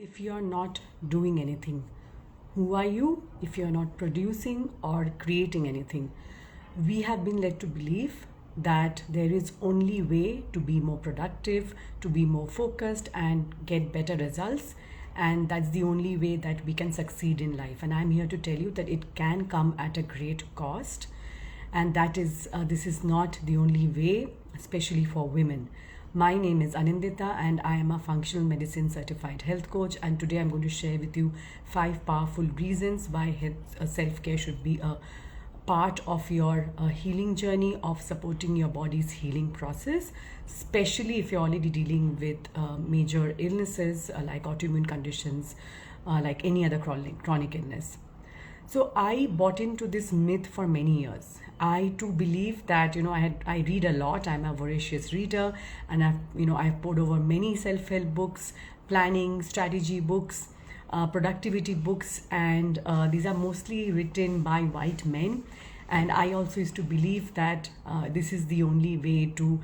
If you are not doing anything, who are you if you are not producing or creating anything? We have been led to believe that there is only way to be more productive, to be more focused and get better results, and that's the only way that we can succeed in life. And I'm here to tell you that it can come at a great cost, and that is this is not the only way, especially for women. My name is Anindita and I am a functional medicine certified health coach, and today I'm going to share with you 5 powerful reasons why self-care should be a part of your healing journey, of supporting your body's healing process, especially if you're already dealing with major illnesses like autoimmune conditions, like any other chronic illness. So I bought into this myth for many years. I too believe that I read a lot. I'm a voracious reader, and I've poured over many self-help books, planning, strategy books, productivity books, and these are mostly written by white men. And I also used to believe that this is the only way to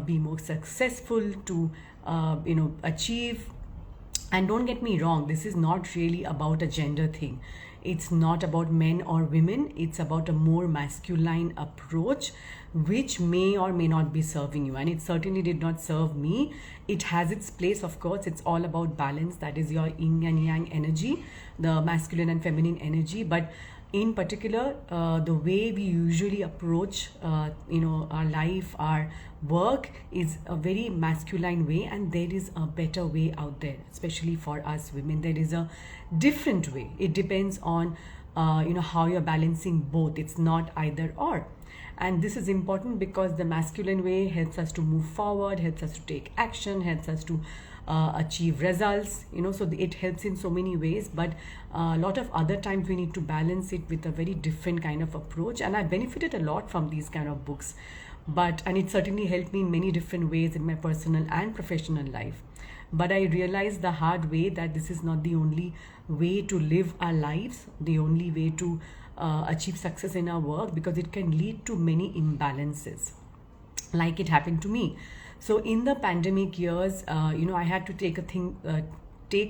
be more successful, to achieve. And don't get me wrong, this is not really about a gender thing. It's not about men or women. It's about a more masculine approach, which may or may not be serving you. And it certainly did not serve me. It has its place, of course. It's all about balance. That is your yin and yang energy, the masculine and feminine energy. But in particular, the way we usually approach our life, our work, is a very masculine way, and there is a better way out there, especially for us women. There is a different way. It depends on how you're balancing both. It's not either or. And this is important because the masculine way helps us to move forward, helps us to take action, helps us to achieve results, so it helps in so many ways. But a lot of other times we need to balance it with a very different kind of approach, and I benefited a lot from these kind of books. And it certainly helped me in many different ways in my personal and professional life. But I realized the hard way that this is not the only way to live our lives, the only way to achieve success in our work, because it can lead to many imbalances, like it happened to me. So in the pandemic years, I had to take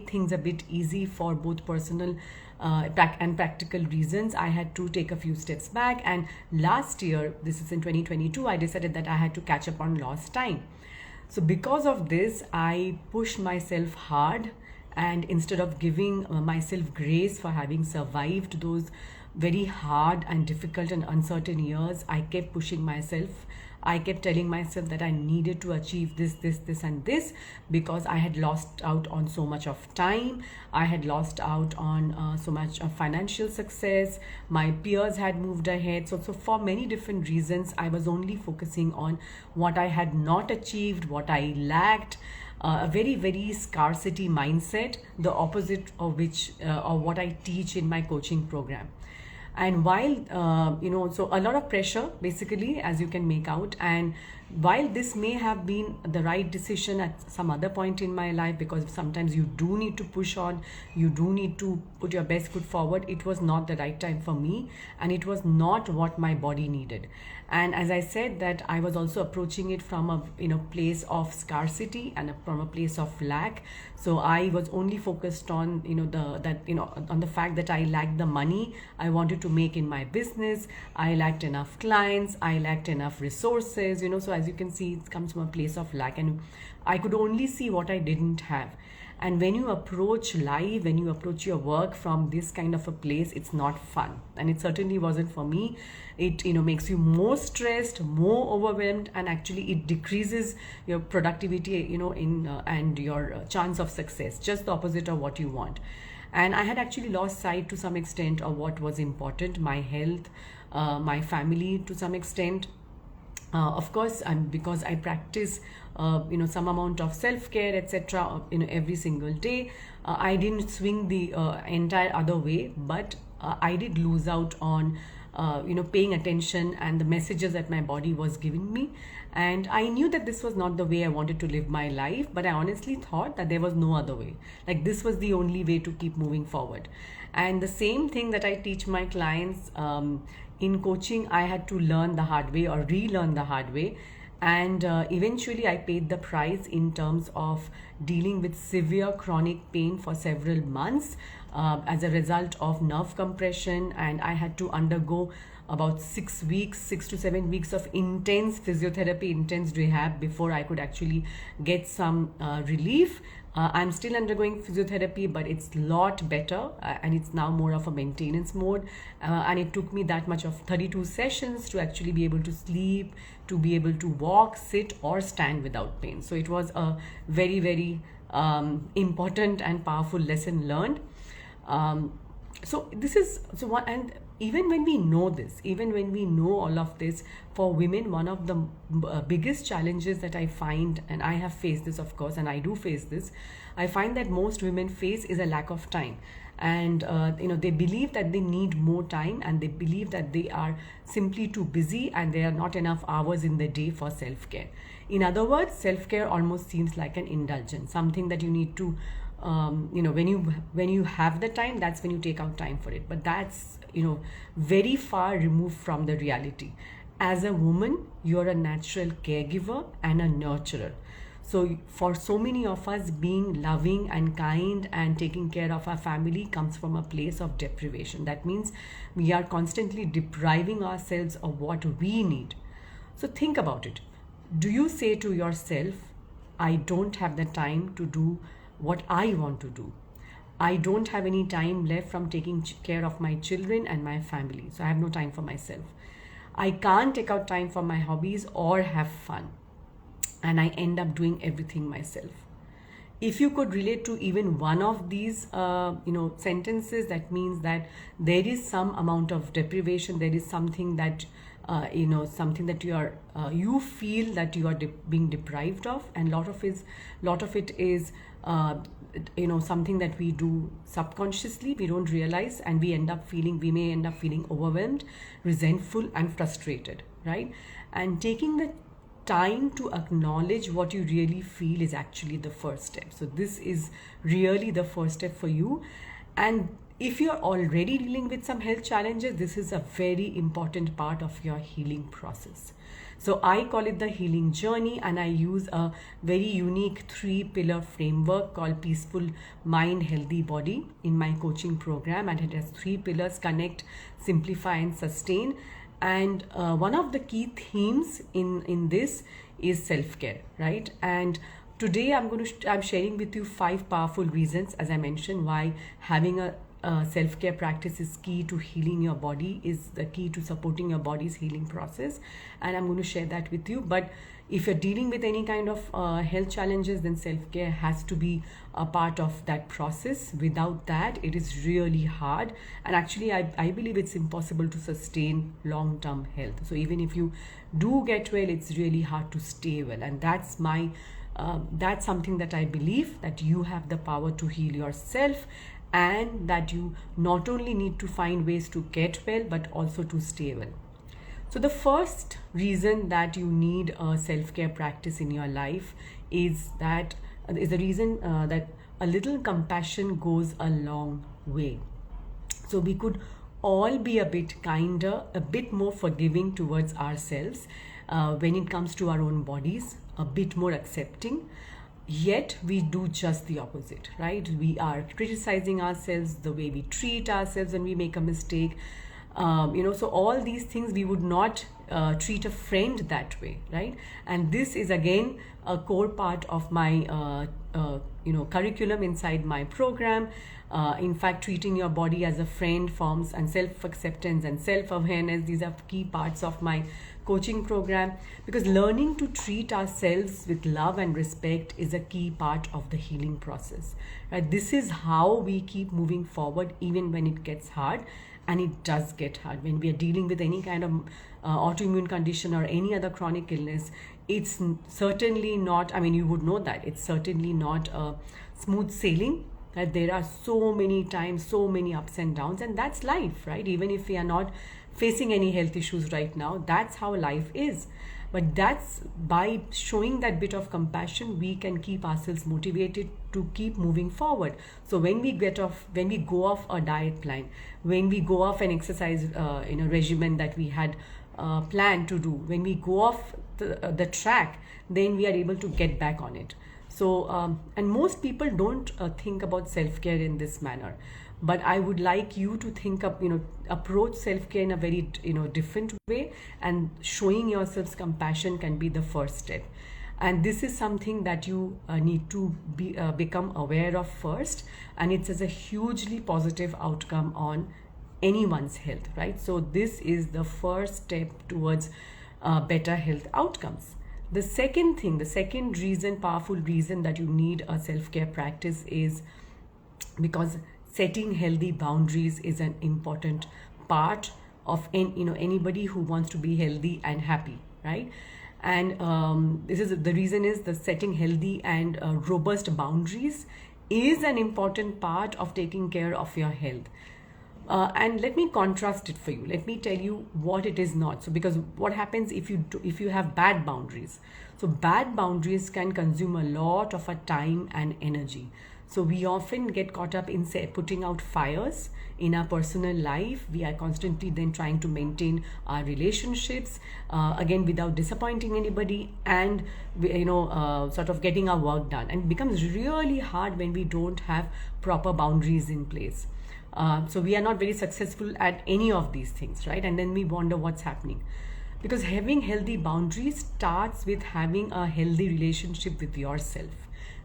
things a bit easy for both personal and practical reasons. I had to take a few steps back, and last year, this is in 2022, I decided that I had to catch up on lost time. So because of this, I pushed myself hard, and instead of giving myself grace for having survived those very hard and difficult and uncertain years, I kept pushing myself. I kept telling myself that I needed to achieve this, and this, because I had lost out on so much of time. I had lost out on so much of financial success. My peers had moved ahead. So for many different reasons, I was only focusing on what I had not achieved, what I lacked. A very, very scarcity mindset, the opposite of which, or what I teach in my coaching program. And while so a lot of pressure, basically, as you can make out. And while this may have been the right decision at some other point in my life, because sometimes you do need to push on, you do need to put your best foot forward, it was not the right time for me, and it was not what my body needed. And as I said, that I was also approaching it from a place of scarcity and from a place of lack. So I was only focused on on the fact that I lacked the money I wanted to make in my business. I lacked enough clients, I lacked enough resources, so as you can see, it comes from a place of lack, and I could only see what I didn't have. And when you approach life, when you approach your work from this kind of a place, it's not fun. And it certainly wasn't for me. It makes you more stressed, more overwhelmed, and actually it decreases your productivity, and your chance of success, just the opposite of what you want. And I had actually lost sight to some extent of what was important: my health, my family, to some extent. Of course, because I practice some amount of self-care, etc., every single day, I didn't swing the entire other way, but I did lose out on paying attention and the messages that my body was giving me. And I knew that this was not the way I wanted to live my life, but I honestly thought that there was no other way. Like, this was the only way to keep moving forward. And the same thing that I teach my clients in coaching, I had to learn the hard way, or relearn the hard way. And eventually I paid the price in terms of dealing with severe chronic pain for several months as a result of nerve compression, and I had to undergo about 6 weeks, 6 to 7 weeks of intense physiotherapy, intense rehab before I could actually get some relief. I'm still undergoing physiotherapy, but it's a lot better, and it's now more of a maintenance mode. And it took me that much of 32 sessions to actually be able to sleep, to be able to walk, sit, or stand without pain. So it was a very, very important and powerful lesson learned. So this is so one, and even when we know this, even when we know all of this, for women, one of the biggest challenges that I find, and I have faced this, of course, and I do face this, I find that most women face is a lack of time. And they believe that they need more time, and they believe that they are simply too busy and there are not enough hours in the day for self-care. In other words, self-care almost seems like an indulgence, something that you need to when you have the time, that's when you take out time for it. But that's very far removed from the reality. As a woman, you're a natural caregiver and a nurturer. So for so many of us, being loving and kind and taking care of our family comes from a place of deprivation. That means we are constantly depriving ourselves of what we need. So think about it. Do you say to yourself, I don't have the time to do what I want to do? I don't have any time left from taking care of my children and my family. So I have no time for myself. I can't take out time for my hobbies or have fun. And I end up doing everything myself. If you could relate to even one of these sentences, that means that there is some amount of deprivation. There is something that something that you feel that you are being deprived of, and lot of it is something that we do subconsciously, we don't realize, and we may end up feeling overwhelmed, resentful, and frustrated, right? And taking the time to acknowledge what you really feel is actually the first step. So this is really the first step for you. And if you're already dealing with some health challenges, this is a very important part of your healing process. So I call it the healing journey, and I use a very unique 3-pillar framework called Peaceful Mind, Healthy Body in my coaching program. And it has 3 pillars: connect, simplify, and sustain. And one of the key themes in this is self-care, right? And today I'm sharing with you 5 powerful reasons, as I mentioned, why having a self-care practice is key to healing your body, is the key to supporting your body's healing process. And I'm going to share that with you. But if you're dealing with any kind of health challenges, then self-care has to be a part of that process. Without that, it is really hard. And actually, I believe it's impossible to sustain long-term health. So even if you do get well, it's really hard to stay well. And that's something that I believe, that you have the power to heal yourself, and that you not only need to find ways to get well, but also to stay well. So the first reason that you need a self-care practice in your life is the reason that a little compassion goes a long way. So we could all be a bit kinder, a bit more forgiving towards ourselves when it comes to our own bodies, a bit more accepting. Yet we do just the opposite, right? We are criticizing ourselves, the way we treat ourselves when we make a mistake. So all these things we would not treat a friend that way, right? And this is again a core part of my curriculum inside my program. In fact, treating your body as a friend forms, and self-acceptance and self-awareness, these are key parts of my coaching program, because learning to treat ourselves with love and respect is a key part of the healing process, right? This is how we keep moving forward even when it gets hard, and it does get hard. When we are dealing with any kind of autoimmune condition or any other chronic illness, it's certainly not, you would know that, it's certainly not smooth sailing. That there are so many times, so many ups and downs, and that's life, right? Even if we are not facing any health issues right now, that's how life is. But that's by showing that bit of compassion, we can keep ourselves motivated to keep moving forward. So when we go off a diet plan, when we go off an exercise regimen that we had plan to do, when we go off the track, then we are able to get back on it. So, and most people don't think about self-care in this manner. But I would like you to think of, approach self-care in a very, different way, and showing yourselves compassion can be the first step. And this is something that you need to become aware of first, and it has a hugely positive outcome on anyone's health, right? So this is the first step towards better health outcomes. The second thing, the second reason, powerful reason that you need a self-care practice is because setting healthy boundaries is an important part of anybody who wants to be healthy and happy, right? And this is the reason is the setting healthy and robust boundaries is an important part of taking care of your health. And let me contrast it for you. Let me tell you what it is not. So, because what happens if you have bad boundaries? So, bad boundaries can consume a lot of our time and energy. So, we often get caught up in putting out fires in our personal life. We are constantly then trying to maintain our relationships, again without disappointing anybody, and sort of getting our work done. And it becomes really hard when we don't have proper boundaries in place. So we are not very successful at any of these things, right? And then we wonder what's happening. Because having healthy boundaries starts with having a healthy relationship with yourself.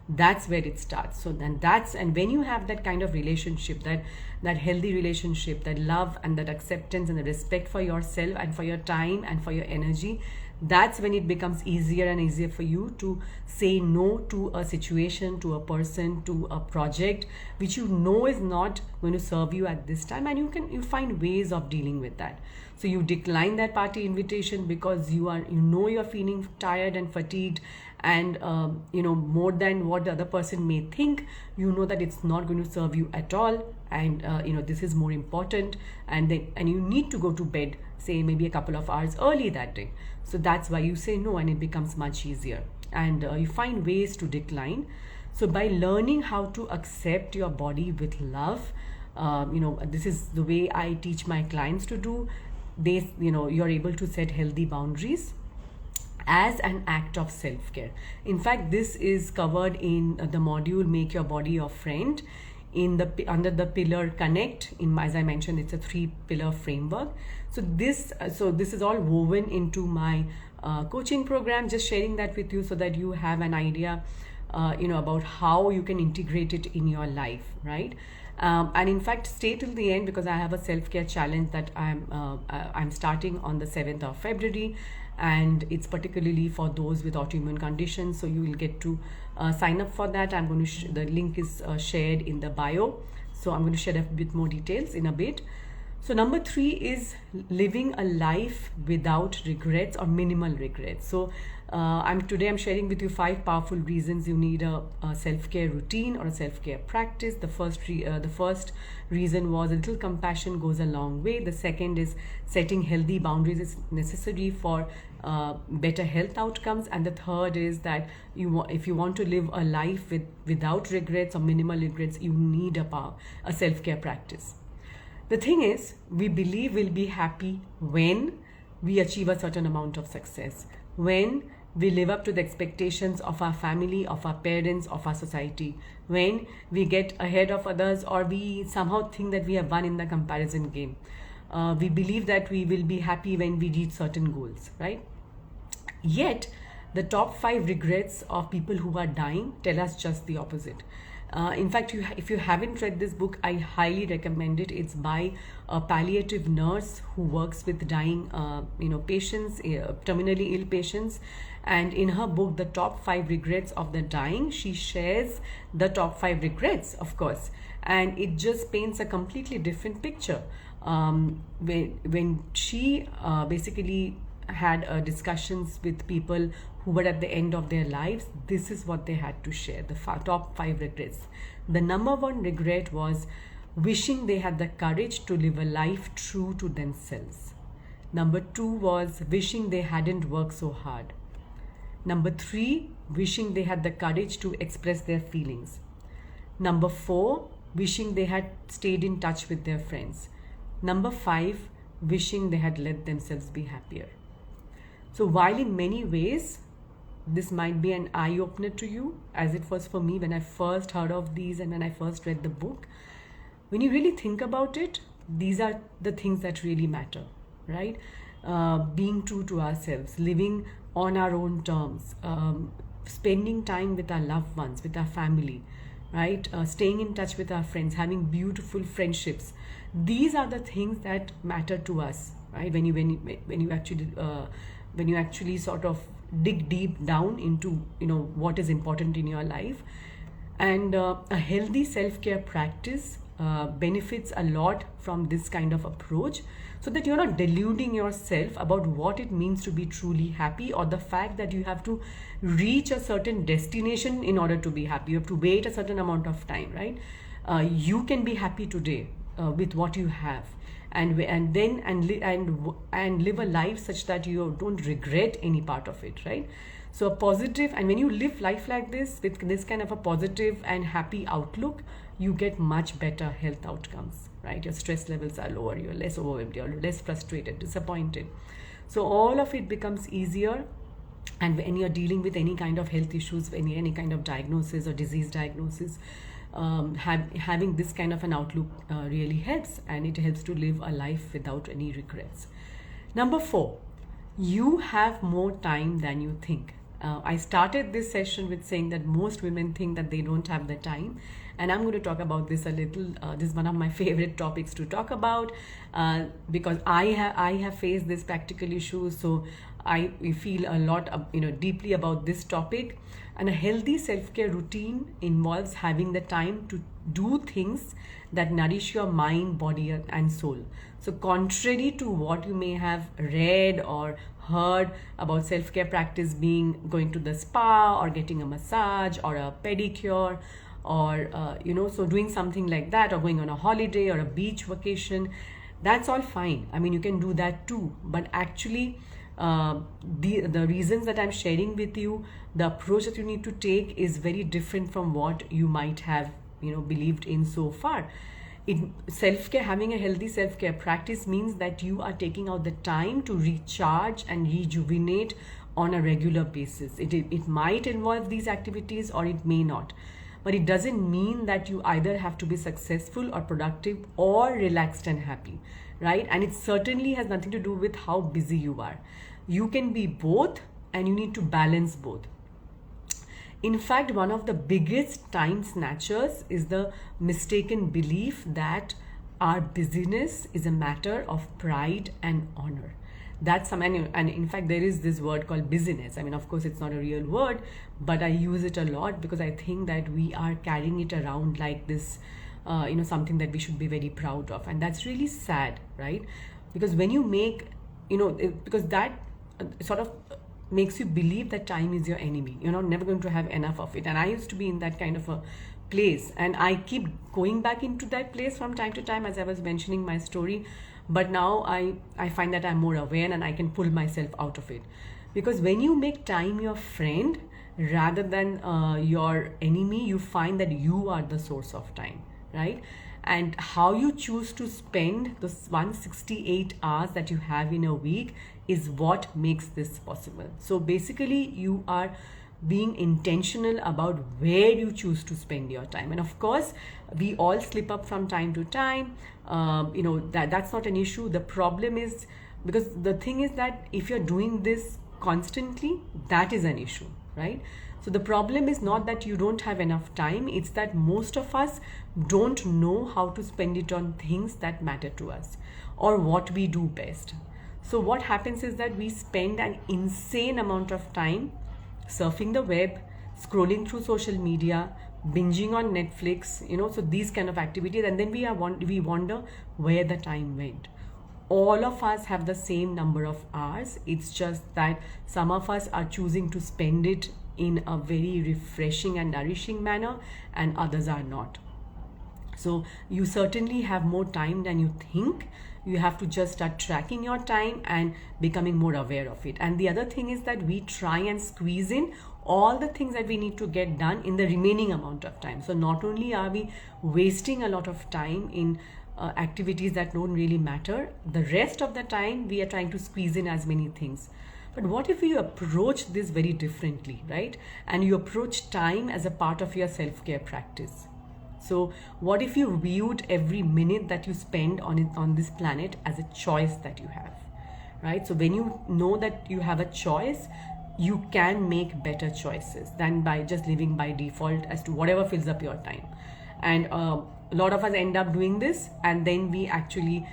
That's where it starts. So then and when you have that kind of relationship, that healthy relationship, that love and that acceptance and the respect for yourself and for your time and for your energy, that's when it becomes easier and easier for you to say no to a situation, to a person, to a project which you know is not going to serve you at this time, and you find ways of dealing with that. So you decline that party invitation because you're feeling tired and fatigued, and more than what the other person may think, that it's not going to serve you at all, and this is more important, and you need to go to bed, say maybe a couple of hours early that day. So that's why you say no, and it becomes much easier, and you find ways to decline. So by learning how to accept your body with love, this is the way I teach my clients to do. You're able to set healthy boundaries as an act of self-care. In fact, this is covered in the module Make Your Body Your Friend under the pillar Connect. As I mentioned, it's a 3-pillar framework. So this is all woven into my coaching program. Just sharing that with you so that you have an idea about how you can integrate it in your life, right? And in fact, stay till the end, because I have a self-care challenge that I'm starting on the 7th of February, and it's particularly for those with autoimmune conditions. So you will get to sign up for that. I'm going to the link is shared in the bio. So I'm going to share a bit more details in a bit. So number 3 is living a life without regrets or minimal regrets. So today I'm sharing with you 5 powerful reasons you need a self-care routine or a self-care practice. The first reason was a little compassion goes a long way. The second is setting healthy boundaries is necessary for better health outcomes. And the third is that if you want to live a life without regrets or minimal regrets, you need a self-care practice. The thing is, we believe we'll be happy when we achieve a certain amount of success, when we live up to the expectations of our family, of our parents, of our society, when we get ahead of others, or we somehow think that we have won in the comparison game. We believe that we will be happy when we reach certain goals, right? Yet, the top 5 regrets of people who are dying tell us just the opposite. In fact, if you haven't read this book, I highly recommend it. It's by a palliative nurse who works with dying, patients, terminally ill patients. And in her book, The Top 5 Regrets of the Dying, she shares the top 5 regrets, of course. And it just paints a completely different picture. When she basically had discussions with people who were at the end of their lives, this is what they had to share, the top 5 regrets. The number 1 regret was wishing they had the courage to live a life true to themselves. Number 2 was wishing they hadn't worked so hard. Number 3, wishing they had the courage to express their feelings. Number 4, wishing they had stayed in touch with their friends. Number 5, wishing they had let themselves be happier. So while in many ways this might be an eye opener to you, as it was for me when I first heard of these and when I first read the book, when you really think about it, these are the things that really matter, right? Being true to ourselves, living on our own terms, spending time with our loved ones, with our family, right? Staying in touch with our friends, having beautiful friendships. These are the things that matter to us, right? When you actually sort of dig deep down into what is important in your life. And a healthy self-care practice benefits a lot from this kind of approach, so that you're not deluding yourself about what it means to be truly happy, or the fact that you have to reach a certain destination in order to be happy. You have to wait a certain amount of time, right? You can be happy today with what you have, and live a life such that you don't regret any part of it, right? So a positive, and when you live life like this, with this kind of a positive and happy outlook, you get much better health outcomes, right? Your stress levels are lower, you're less overwhelmed, you're less frustrated, disappointed. So all of it becomes easier. And when you're dealing with any kind of health issues, any kind of diagnosis or disease diagnosis, having this kind of an outlook really helps, and it helps to live a life without any regrets. Number 4, you have more time than you think. I started this session with saying that most women think that they don't have the time, and I'm going to talk about this a little. This is one of my favorite topics to talk about, because I have faced this practical issue, so I feel a lot deeply about this topic. And a healthy self-care routine involves having the time to do things that nourish your mind, body, and soul. So contrary to what you may have read or heard about self-care practice being going to the spa or getting a massage or a pedicure, or so doing something like that, or going on a holiday or a beach vacation, that's all fine. I mean, you can do that too, but actually the reasons that I'm sharing with you, the approach that you need to take is very different from what you might have believed in so far. Self-care, having a healthy self-care practice means that you are taking out the time to recharge and rejuvenate on a regular basis. It might involve these activities or it may not, but it doesn't mean that you either have to be successful or productive or relaxed and happy, right? And it certainly has nothing to do with how busy you are. You can be both, and you need to balance both. In fact, one of the biggest time snatchers is the mistaken belief that our busyness is a matter of pride and honor. That's and in fact, there is this word called busyness. I mean, of course, it's not a real word, but I use it a lot because I think that we are carrying it around like this, something that we should be very proud of. And that's really sad, right? Because when you make, because that sort of makes you believe that time is your enemy. You're not never going to have enough of it. And I used to be in that kind of a place, and I keep going back into that place from time to time, as I was mentioning my story. But now I find that I'm more aware and I can pull myself out of it. Because when you make time your friend rather than your enemy, you find that you are the source of time, right? And how you choose to spend those 168 hours that you have in a week is what makes this possible. So basically, you are being intentional about where you choose to spend your time. And of course, we all slip up from time to time. That's not an issue. The problem is, because the thing is that if you're doing this constantly, that is an issue, right? So the problem is not that you don't have enough time, it's that most of us don't know how to spend it on things that matter to us or what we do best. So what happens is that we spend an insane amount of time surfing the web, scrolling through social media, binging on Netflix, so these kind of activities, and then we wonder where the time went. All of us have the same number of hours. It's just that some of us are choosing to spend it in a very refreshing and nourishing manner, and others are not. So you certainly have more time than you think. You have to just start tracking your time and becoming more aware of it. And the other thing is that we try and squeeze in all the things that we need to get done in the remaining amount of time. So not only are we wasting a lot of time in activities that don't really matter. The rest of the time, we are trying to squeeze in as many things. But what if you approach this very differently, right? And you approach time as a part of your self-care practice. So what if you viewed every minute that you spend on this planet as a choice that you have, right? So when you know that you have a choice, you can make better choices than by just living by default as to whatever fills up your time. And a lot of us end up doing this, and then we actually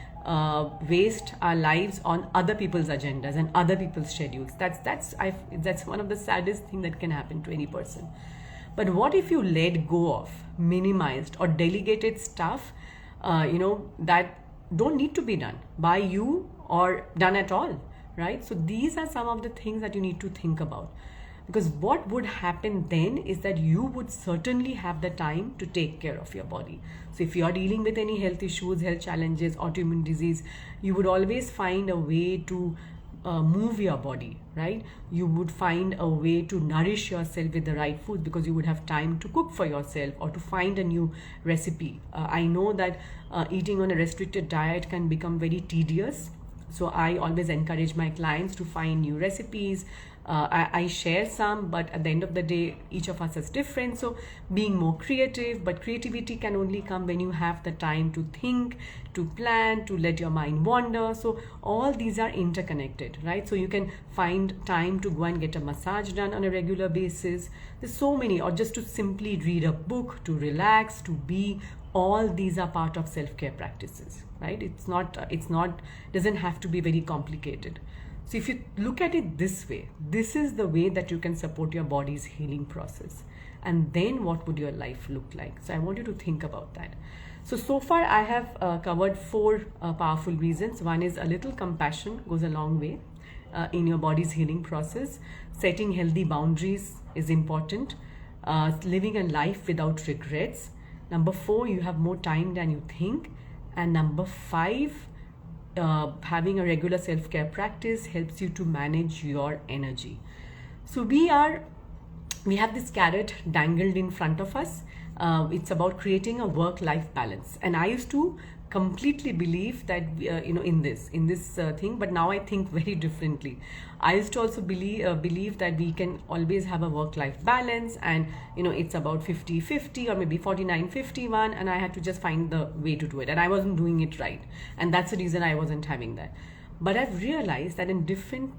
waste our lives on other people's agendas and other people's schedules. That's one of the saddest thing that can happen to any person. But what if you let go of, minimized, or delegated stuff, that don't need to be done by you or done at all, right? So these are some of the things that you need to think about. Because what would happen then is that you would certainly have the time to take care of your body. So if you are dealing with any health issues, health challenges, autoimmune disease, you would always find a way to move your body, right? You would find a way to nourish yourself with the right food, because you would have time to cook for yourself or to find a new recipe. I know that eating on a restricted diet can become very tedious. So I always encourage my clients to find new recipes. I share some, but at the end of the day, each of us is different. So being more creative, but creativity can only come when you have the time to think, to plan, to let your mind wander. So all these are interconnected, right? So you can find time to go and get a massage done on a regular basis. There's so many, or just to simply read a book, to relax, to be. All these are part of self-care practices, right? Doesn't have to be very complicated. So if you look at it this way, this is the way that you can support your body's healing process. And then what would your life look like? So I want you to think about that. So far I have covered 4 powerful reasons. One is a little compassion goes a long way in your body's healing process. Setting healthy boundaries is important. Living a life without regrets. Number 4, you have more time than you think. And number 5, having a regular self-care practice helps you to manage your energy. So we have this carrot dangled in front of us. It's about creating a work-life balance. And I used to completely believe that in this thing, but now I think very differently. I used to also believe that we can always have a work-life balance, and it's about 50-50 or maybe 49-51, and I had to just find the way to do it, and I wasn't doing it right, and that's the reason I wasn't having that. But I've realized that in different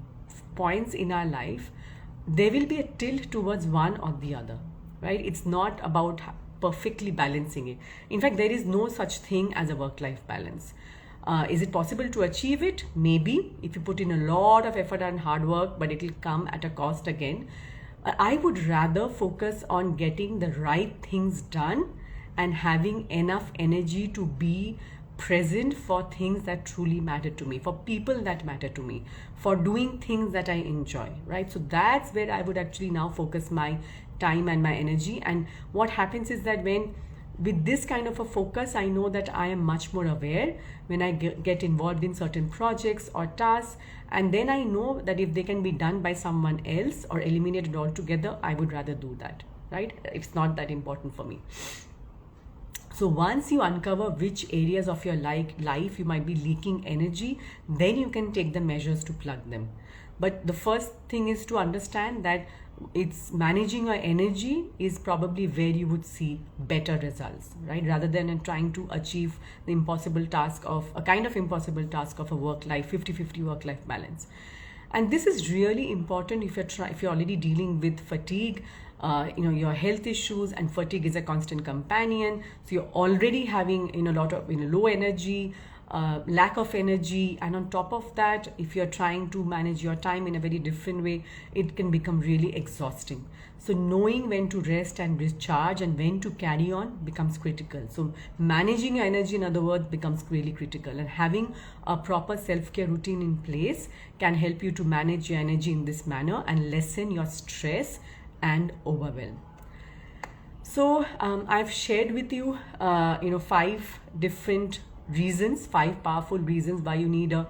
points in our life, there will be a tilt towards one or the other, right? It's not about perfectly balancing it. In fact, there is no such thing as a work-life balance. Is it possible to achieve it? Maybe, if you put in a lot of effort and hard work, but it will come at a cost again. I would rather focus on getting the right things done and having enough energy to be present for things that truly matter to me, for people that matter to me, for doing things that I enjoy, right? So that's where I would actually now focus my time and my energy. And what happens is that with this kind of a focus, I know that I am much more aware when I get involved in certain projects or tasks, and then I know that if they can be done by someone else or eliminated altogether, I would rather do that, right? It's not that important for me. So once you uncover which areas of your life you might be leaking energy, then you can take the measures to plug them. But the first thing is to understand that it's managing your energy is probably where you would see better results, right? Rather than trying to achieve the impossible task of a 50-50 work-life balance. And this is really important if you're already dealing with fatigue, your health issues, and fatigue is a constant companion. So you're already having a lot of low energy, lack of energy, and on top of that, if you're trying to manage your time in a very different way, it can become really exhausting. So knowing when to rest and recharge and when to carry on becomes critical. So managing your energy, in other words, becomes really critical, and having a proper self-care routine in place can help you to manage your energy in this manner and lessen your stress and overwhelm. So I've shared with you 5 different reasons, 5 powerful reasons why you need a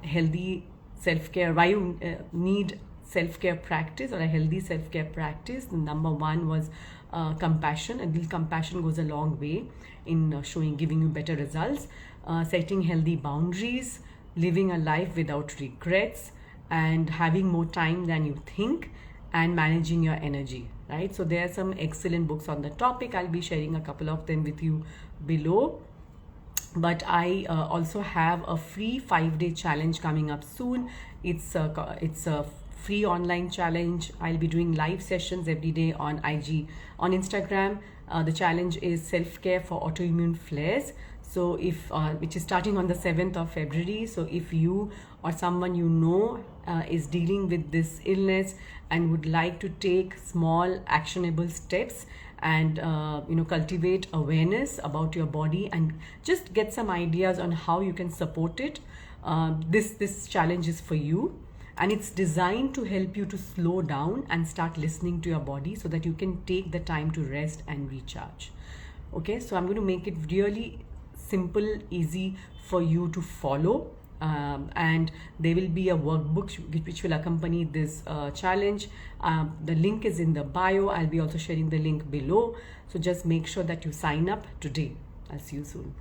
healthy self-care, why you need self-care practice or a healthy self-care practice. The number one was compassion. And compassion goes a long way in giving you better results. Setting healthy boundaries, living a life without regrets, and having more time than you think, and managing your energy, right? So there are some excellent books on the topic. I'll be sharing a couple of them with you below. But I also have a free 5-day challenge coming up soon. It's a free online challenge. I'll be doing live sessions every day on IG, on Instagram. The challenge is self-care for autoimmune flares. So which is starting on the 7th of February. So if you or someone you know is dealing with this illness and would like to take small actionable steps and cultivate awareness about your body and just get some ideas on how you can support it, this challenge is for you. And it's designed to help you to slow down and start listening to your body so that you can take the time to rest and recharge. Okay, so I'm going to make it really simple, easy for you to follow. And there will be a workbook which will accompany this challenge. The link is in the bio. I'll be also sharing the link below. So just make sure that you sign up today. I'll see you soon.